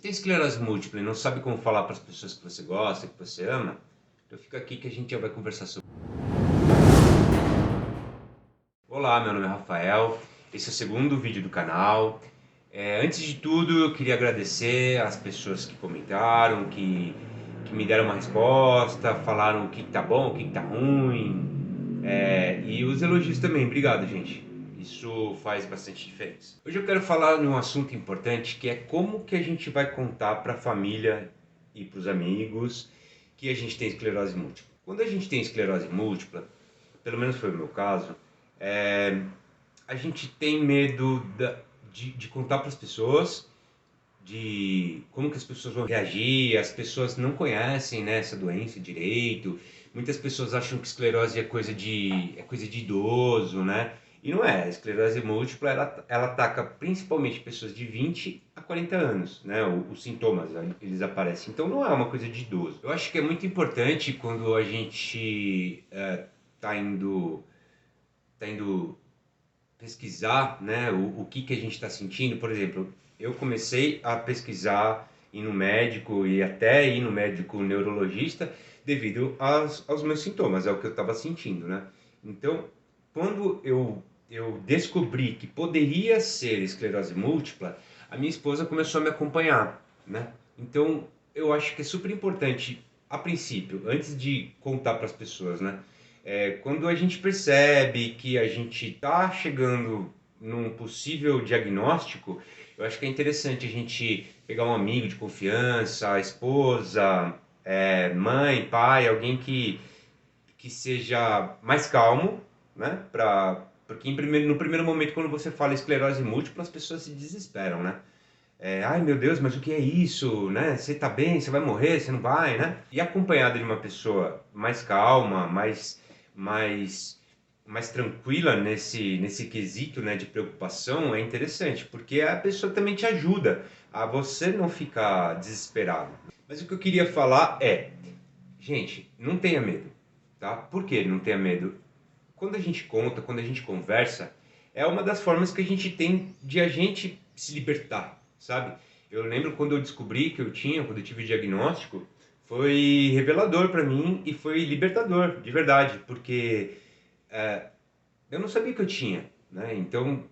tem esclerose múltipla e não sabe como falar para as pessoas que você gosta, que você ama, então fica aqui que a gente já vai conversar sobre. Olá, meu nome é Rafael, esse é o segundo vídeo do canal. Antes de tudo, eu queria agradecer às pessoas que comentaram, que me deram uma resposta, falaram o que tá bom, o que tá ruim, e os elogios também. Obrigado, gente. Isso faz bastante diferença. Hoje eu quero falar de um assunto importante, que é como que a gente vai contar para a família e para os amigos que a gente tem esclerose múltipla. Quando a gente tem esclerose múltipla, pelo menos foi o meu caso, a gente tem medo de contar para as pessoas, de como que as pessoas vão reagir. As pessoas não conhecem, né, essa doença direito. Muitas pessoas acham que esclerose é coisa de idoso, né? E não é. A esclerose múltipla, ela ataca principalmente pessoas de 20 a 40 anos, né? Os sintomas, eles aparecem. Então não é uma coisa de idoso. Eu acho que é muito importante quando a gente tá indo pesquisar, né, o que a gente está sentindo. Por exemplo, eu comecei a pesquisar, ir no médico e até ir no médico neurologista devido aos meus sintomas, ao que eu estava sentindo, né? Então, quando eu descobri que poderia ser esclerose múltipla, a minha esposa começou a me acompanhar, né? Então, eu acho que é super importante, a princípio, antes de contar para as pessoas, né? Quando a gente percebe que a gente está chegando num possível diagnóstico, eu acho que é interessante a gente pegar um amigo de confiança, a esposa, mãe, pai, alguém que seja mais calmo, né? Porque no primeiro momento, quando você fala esclerose múltipla, as pessoas se desesperam, né? Ai meu Deus, mas o que é isso, né? Você tá bem? Você vai morrer? Você não vai, né? E acompanhada de uma pessoa mais calma, mais, mais tranquila nesse quesito, né, de preocupação, é interessante, porque a pessoa também te ajuda a você não ficar desesperado. Mas o que eu queria falar gente, não tenha medo, tá? Por que não tenha medo? Quando a gente conta, quando a gente conversa, é uma das formas que a gente tem de a gente se libertar, sabe? Eu lembro quando eu descobri que quando eu tive o diagnóstico, foi revelador para mim e foi libertador, de verdade, porque eu não sabia que eu tinha, né? Então,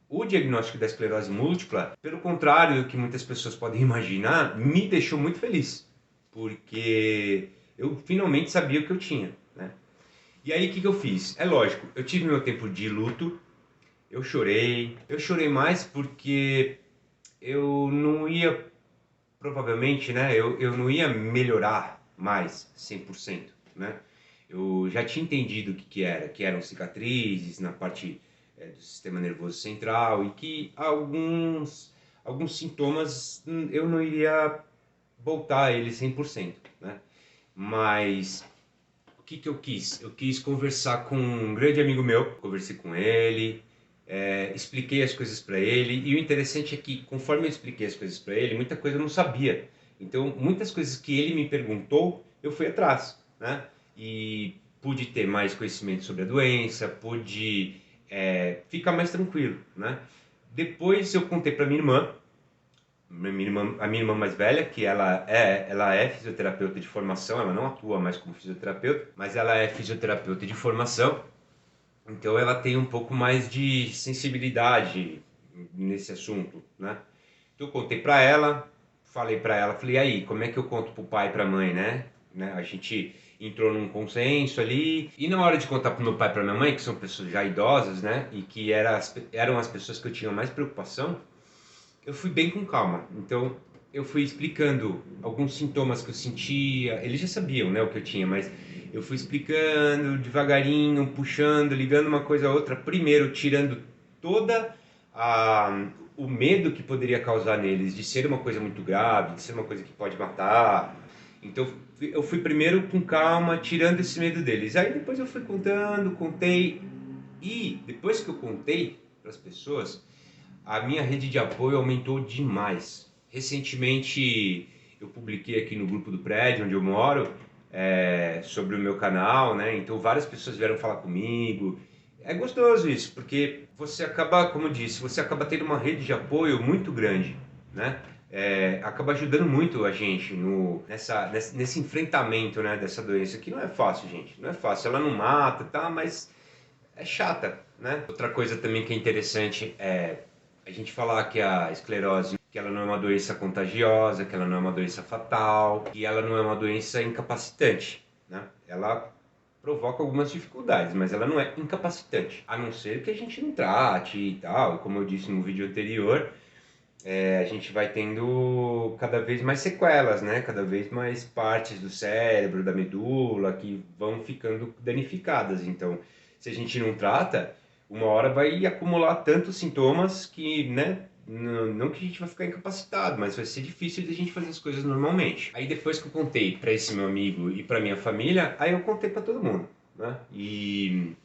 o diagnóstico da esclerose múltipla, pelo contrário do que muitas pessoas podem imaginar, me deixou muito feliz, porque eu finalmente sabia o que eu tinha, né? E aí, o que eu fiz? É lógico, eu tive meu tempo de luto, eu chorei mais porque eu não ia, provavelmente, né, eu não ia melhorar mais 100%, né? Eu já tinha entendido que eram cicatrizes na parte do sistema nervoso central e que alguns sintomas eu não iria voltar a eles 100%, né? Mas o que eu quis? Eu quis conversar com um grande amigo meu, conversei com ele, expliquei as coisas para ele, e o interessante é que, conforme eu expliquei as coisas para ele, muita coisa eu não sabia. Então, muitas coisas que ele me perguntou, eu fui atrás, né? E pude ter mais conhecimento sobre a doença, pude ficar mais tranquilo, né? Depois eu contei para minha irmã, a minha irmã mais velha, que ela é fisioterapeuta de formação. Ela não atua mais como fisioterapeuta, mas ela é fisioterapeuta de formação, então ela tem um pouco mais de sensibilidade nesse assunto, né? Então eu contei para ela, falei, aí, como é que eu conto pro pai e pra mãe, né? A gente entrou num consenso ali, e na hora de contar pro meu pai e pra minha mãe, que são pessoas já idosas, né? E que eram as pessoas que eu tinha mais preocupação, eu fui bem com calma. Então, eu fui explicando alguns sintomas que eu sentia. Eles já sabiam, né, o que eu tinha, mas eu fui explicando devagarinho, puxando, ligando uma coisa a outra. Primeiro, tirando toda o medo que poderia causar neles de ser uma coisa muito grave, de ser uma coisa que pode matar. Então, eu fui primeiro com calma, tirando esse medo deles. Aí depois eu fui contei. E depois que eu contei para as pessoas, a minha rede de apoio aumentou demais. Recentemente eu publiquei aqui no grupo do prédio onde eu moro sobre o meu canal, né? Então várias pessoas vieram falar comigo. É gostoso isso, porque você acaba, como eu disse, você acaba tendo uma rede de apoio muito grande, né? acaba ajudando muito a gente nesse enfrentamento, né, dessa doença, que não é fácil, gente. Não é fácil. Ela não mata, tá? Mas é chata, né? Outra coisa também que é interessante é a gente falar que a esclerose, que ela não é uma doença contagiosa, que ela não é uma doença fatal, que ela não é uma doença incapacitante, né? Ela provoca algumas dificuldades, mas ela não é incapacitante, a não ser que a gente não trate e tal. Como eu disse no vídeo anterior, a gente vai tendo cada vez mais sequelas, né? Cada vez mais partes do cérebro, da medula, que vão ficando danificadas. Então, se a gente não trata, uma hora vai acumular tantos sintomas que, né? Não que a gente vai ficar incapacitado, mas vai ser difícil de a gente fazer as coisas normalmente. Aí depois que eu contei para esse meu amigo e para minha família, aí eu contei para todo mundo, né? E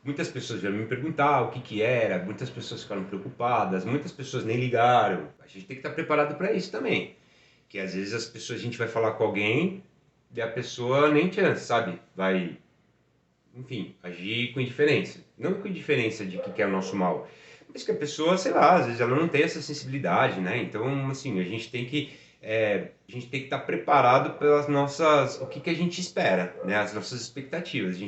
muitas pessoas vieram me perguntar o que que era, muitas pessoas ficaram preocupadas, muitas pessoas nem ligaram. A gente tem que estar preparado para isso também. Que às vezes as pessoas, a gente vai falar com alguém e a pessoa nem chance, sabe? Vai, enfim, agir com indiferença. Não com indiferença de que é o nosso mal, mas que a pessoa, sei lá, às vezes ela não tem essa sensibilidade, né? Então, assim, a gente tem que estar preparado pelas nossas, o que que a gente espera, né? As nossas expectativas. A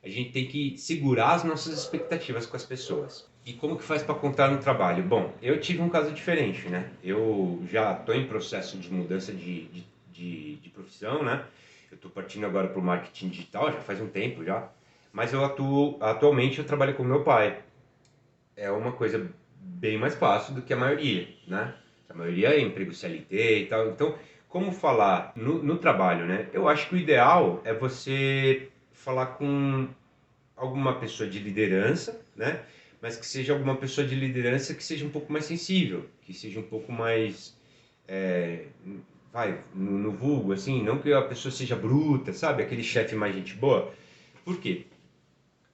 gente tem que segurar as nossas expectativas com as pessoas. E como que faz para contar no trabalho? Bom, eu tive um caso diferente, né? Eu já estou em processo de mudança de profissão, né? Eu estou partindo agora para o marketing digital, já faz um tempo já. Mas atualmente eu trabalho com meu pai. É uma coisa bem mais fácil do que a maioria, né? A maioria é emprego CLT e tal. Então, como falar no trabalho, né? Eu acho que o ideal é você falar com alguma pessoa de liderança, né? Mas que seja alguma pessoa de liderança que seja um pouco mais sensível, que seja um pouco mais, é, no vulgo, assim, não que a pessoa seja bruta, sabe? Aquele chefe mais gente boa. Por quê?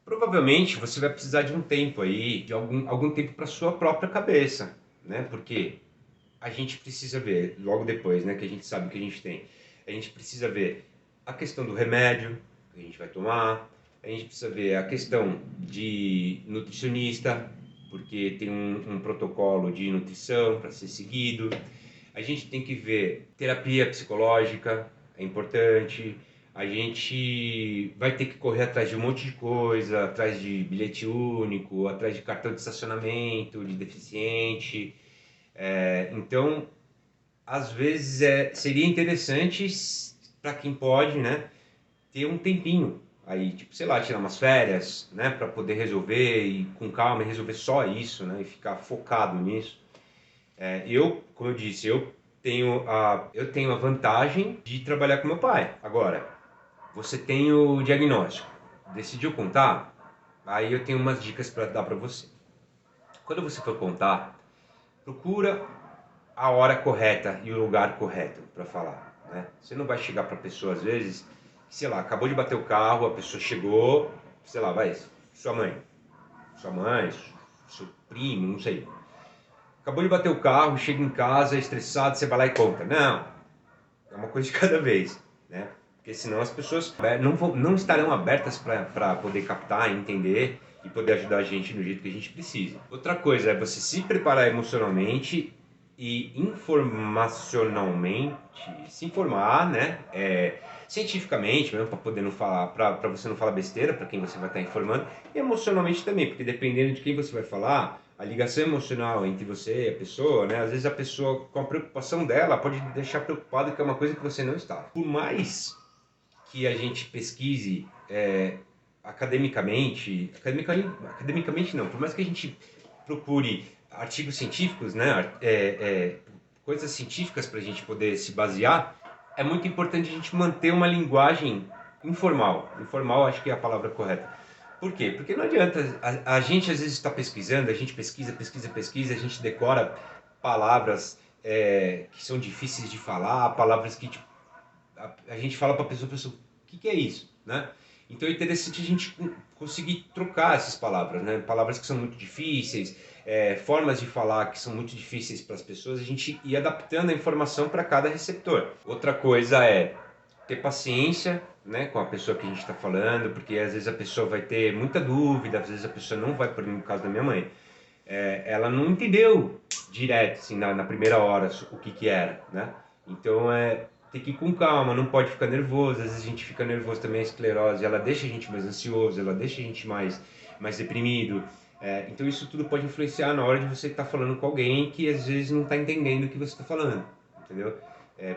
Provavelmente você vai precisar de um tempo aí, de algum tempo para sua própria cabeça, né? Porque a gente precisa ver, logo depois, né, que a gente sabe o que a gente tem, a gente precisa ver a questão do remédio que a gente vai tomar, a gente precisa ver a questão de nutricionista, porque tem um protocolo de nutrição para ser seguido, a gente tem que ver terapia psicológica, é importante, a gente vai ter que correr atrás de um monte de coisa, atrás de bilhete único, atrás de cartão de estacionamento, de deficiente. Então, às vezes seria interessante para quem pode, né, ter um tempinho aí, tipo, sei lá, tirar umas férias, né, para poder resolver e com calma resolver só isso, né, e ficar focado nisso. Como eu disse, eu tenho a vantagem de trabalhar com meu pai. Agora, você tem o diagnóstico. Decidiu contar? Aí eu tenho umas dicas para dar para você. Quando você for contar, procura a hora correta e o lugar correto para falar, né? Você não vai chegar para a pessoa às vezes, sei lá, acabou de bater o carro, a pessoa chegou, sei lá, vai, sua mãe, seu primo, não sei. Acabou de bater o carro, chega em casa estressado, você vai lá e conta. Não, é uma coisa de cada vez, né? Porque senão as pessoas não estarão abertas para poder captar, entender e poder ajudar a gente no jeito que a gente precisa. Outra coisa é você se preparar emocionalmente e informacionalmente, se informar, né? Cientificamente mesmo, para poder não falar, para você não falar besteira para quem você vai estar informando, e emocionalmente também, porque dependendo de quem você vai falar, a ligação emocional entre você e a pessoa, né? Às vezes a pessoa, com a preocupação dela, pode deixar preocupado que é uma coisa que você não está. Por mais que a gente pesquise academicamente não, por mais que a gente procure artigos científicos, né? Coisas científicas para a gente poder se basear, é muito importante a gente manter uma linguagem informal. Informal acho que é a palavra correta. Por quê? Porque não adianta, a gente às vezes está pesquisando, a gente pesquisa, a gente decora palavras que são difíceis de falar, palavras que tipo, a gente fala para a pessoa, o que é isso, né? Então é interessante a gente conseguir trocar essas palavras, né? Palavras que são muito difíceis, formas de falar que são muito difíceis para as pessoas, a gente ir adaptando a informação para cada receptor. Outra coisa é ter paciência, né, com a pessoa que a gente está falando, porque às vezes a pessoa vai ter muita dúvida, às vezes a pessoa não vai, por exemplo, no caso da minha mãe, ela não entendeu direto, assim, na primeira hora o que que era, né? Então tem que ir com calma, não pode ficar nervoso. Às vezes a gente fica nervoso também, a esclerose, ela deixa a gente mais ansioso, ela deixa a gente mais deprimido. Então isso tudo pode influenciar na hora de você estar falando com alguém que às vezes não está entendendo o que você está falando, entendeu?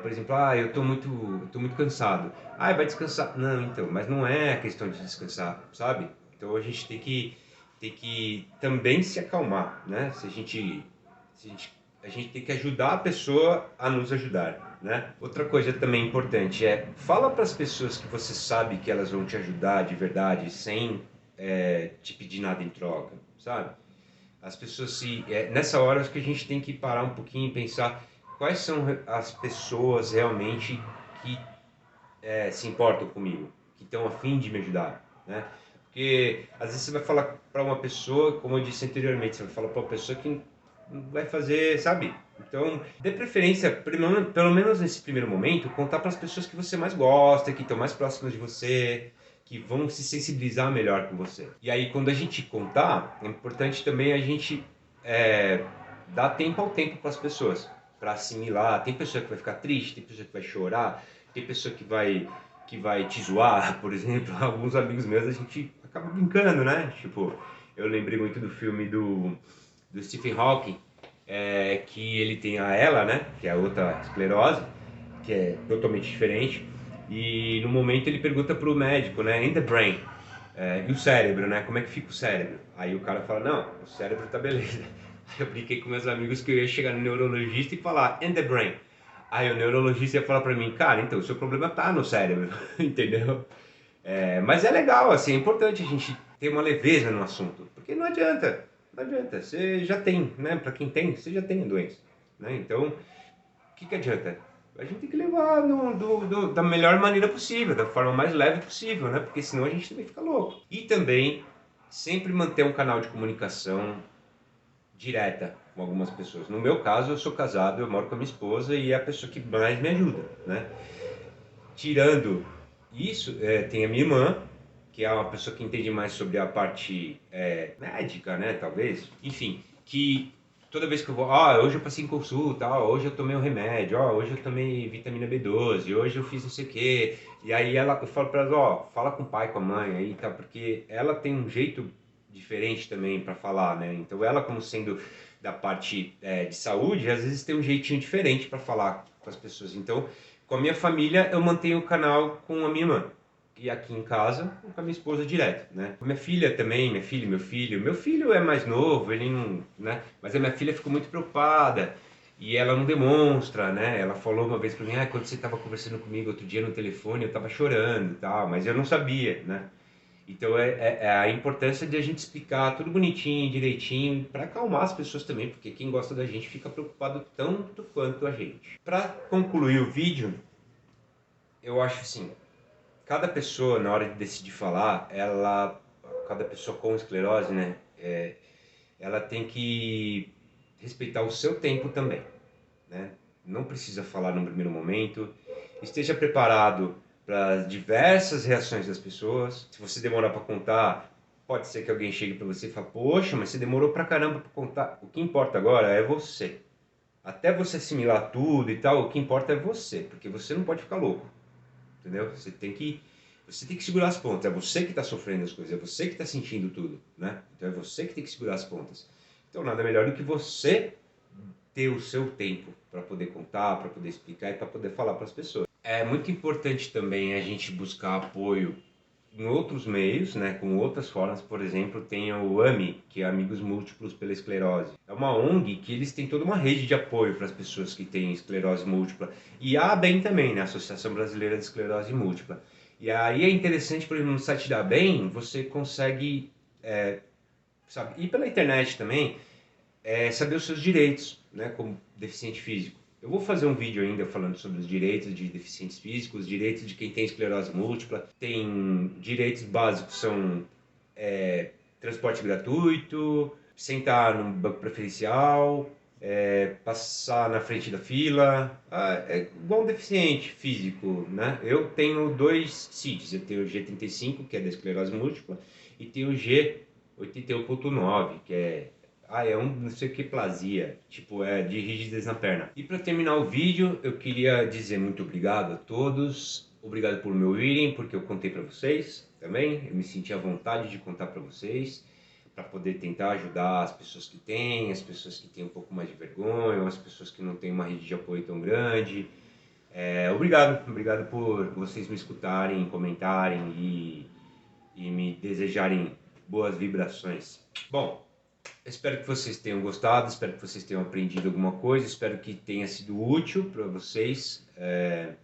Por exemplo, eu tô muito cansado. Ah, vai descansar. Não, então, mas não é a questão de descansar, sabe? Então a gente tem que também se acalmar, né? A gente tem que ajudar a pessoa a nos ajudar, né? Outra coisa também importante fala para as pessoas que você sabe que elas vão te ajudar de verdade, sem te pedir nada em troca, sabe? As pessoas nessa hora acho que a gente tem que parar um pouquinho e pensar quais são as pessoas realmente que se importam comigo, que estão a fim de me ajudar, né? Porque às vezes você vai falar para uma pessoa, como eu disse anteriormente, você vai falar para uma pessoa que não vai fazer, sabe? Então, dê preferência, pelo menos nesse primeiro momento, contar para as pessoas que você mais gosta, que estão mais próximas de você, que vão se sensibilizar melhor com você. E aí, quando a gente contar, é importante também a gente dar tempo ao tempo para as pessoas, para assimilar. Tem pessoa que vai ficar triste, tem pessoa que vai chorar, tem pessoa que vai te zoar, por exemplo. Alguns amigos meus a gente acaba brincando, né? Tipo, eu lembrei muito do filme do Stephen Hawking, que ele tem a Ella, né? Que é a outra esclerose, que é totalmente diferente. E no momento ele pergunta pro médico, né? In the brain. E o cérebro, né? Como é que fica o cérebro? Aí o cara fala, não, o cérebro tá beleza. Aí eu brinquei com meus amigos que eu ia chegar no neurologista e falar, in the brain. Aí o neurologista ia falar pra mim, cara, então o seu problema tá no cérebro, entendeu? Mas é legal, assim, é importante a gente ter uma leveza no assunto, porque não adianta, você já tem, né? Pra quem tem, você já tem a doença, né? Então, o que que adianta? A gente tem que levar da melhor maneira possível, da forma mais leve possível, né? Porque senão a gente também fica louco. E também, sempre manter um canal de comunicação direta com algumas pessoas. No meu caso, eu sou casado, eu moro com a minha esposa e é a pessoa que mais me ajuda, né? Tirando isso, tem a minha irmã, que é uma pessoa que entende mais sobre a parte médica, né, talvez. Enfim, que toda vez que eu vou, hoje eu passei em consulta, hoje eu tomei um remédio, hoje eu tomei vitamina B12, hoje eu fiz não sei o quê. E aí eu falo para ela, fala com o pai, com a mãe aí, tá, porque ela tem um jeito diferente também para falar, né? Então ela, como sendo da parte de saúde, às vezes tem um jeitinho diferente para falar com as pessoas. Então, com a minha família, eu mantenho o canal com a minha irmã. E aqui em casa, com a minha esposa direto, né? Com a minha filha também, minha filha, meu filho. Meu filho é mais novo, ele não, né? Mas a minha filha ficou muito preocupada e ela não demonstra, né? Ela falou uma vez para mim, quando você estava conversando comigo outro dia no telefone, eu estava chorando e tal, mas eu não sabia, né? Então é a importância de a gente explicar tudo bonitinho, direitinho, para acalmar as pessoas também, porque quem gosta da gente fica preocupado tanto quanto a gente. Para concluir o vídeo, eu acho assim, cada pessoa na hora de decidir falar, cada pessoa com esclerose, né, ela tem que respeitar o seu tempo também, né? Não precisa falar no primeiro momento, esteja preparado para as diversas reações das pessoas. Se você demorar para contar, pode ser que alguém chegue para você e fale, poxa, mas você demorou pra caramba para contar. O que importa agora é você. Até você assimilar tudo e tal, o que importa é você, porque você não pode ficar louco, entendeu? Você tem que segurar as pontas, é você que está sofrendo as coisas, é você que está sentindo tudo, né? Então é você que tem que segurar as pontas. Então nada melhor do que você ter o seu tempo para poder contar, para poder explicar e para poder falar para as pessoas. É muito importante também a gente buscar apoio em outros meios, né, com outras formas. Por exemplo, tem o AMI, que é Amigos Múltiplos pela Esclerose. É uma ONG que eles têm toda uma rede de apoio para as pessoas que têm esclerose múltipla. E a ABEM também, né, Associação Brasileira de Esclerose Múltipla. E aí é interessante, por exemplo, no site da ABEM, você consegue, sabe, e pela internet também, saber os seus direitos, né, como deficiente físico. Eu vou fazer um vídeo ainda falando sobre os direitos de deficientes físicos, os direitos de quem tem esclerose múltipla. Tem direitos básicos, são transporte gratuito, sentar no banco preferencial, passar na frente da fila. É igual um deficiente físico, né? Eu tenho dois CIDs, eu tenho o G35, que é da esclerose múltipla, e tenho o G81.9, que é Ah, é um não sei o que plasia, tipo, é de rigidez na perna. E para terminar o vídeo, eu queria dizer muito obrigado a todos. Obrigado por me ouvirem, porque eu contei para vocês também. Eu me senti à vontade de contar para vocês, para poder tentar ajudar as pessoas que têm, as pessoas que têm um pouco mais de vergonha, as pessoas que não têm uma rede de apoio tão grande. Obrigado por vocês me escutarem, comentarem e me desejarem boas vibrações. Bom, espero que vocês tenham gostado, espero que vocês tenham aprendido alguma coisa, espero que tenha sido útil para vocês.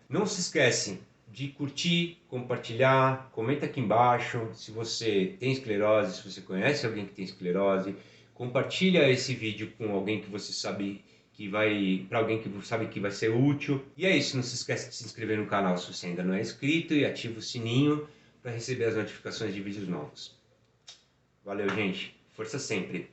Não se esquecem de curtir, compartilhar, comenta aqui embaixo se você tem esclerose, se você conhece alguém que tem esclerose, compartilha esse vídeo com alguém que você sabe que vai, para alguém que sabe que vai ser útil. E é isso, não se esqueça de se inscrever no canal se você ainda não é inscrito e ativa o sininho para receber as notificações de vídeos novos. Valeu, gente. Força sempre.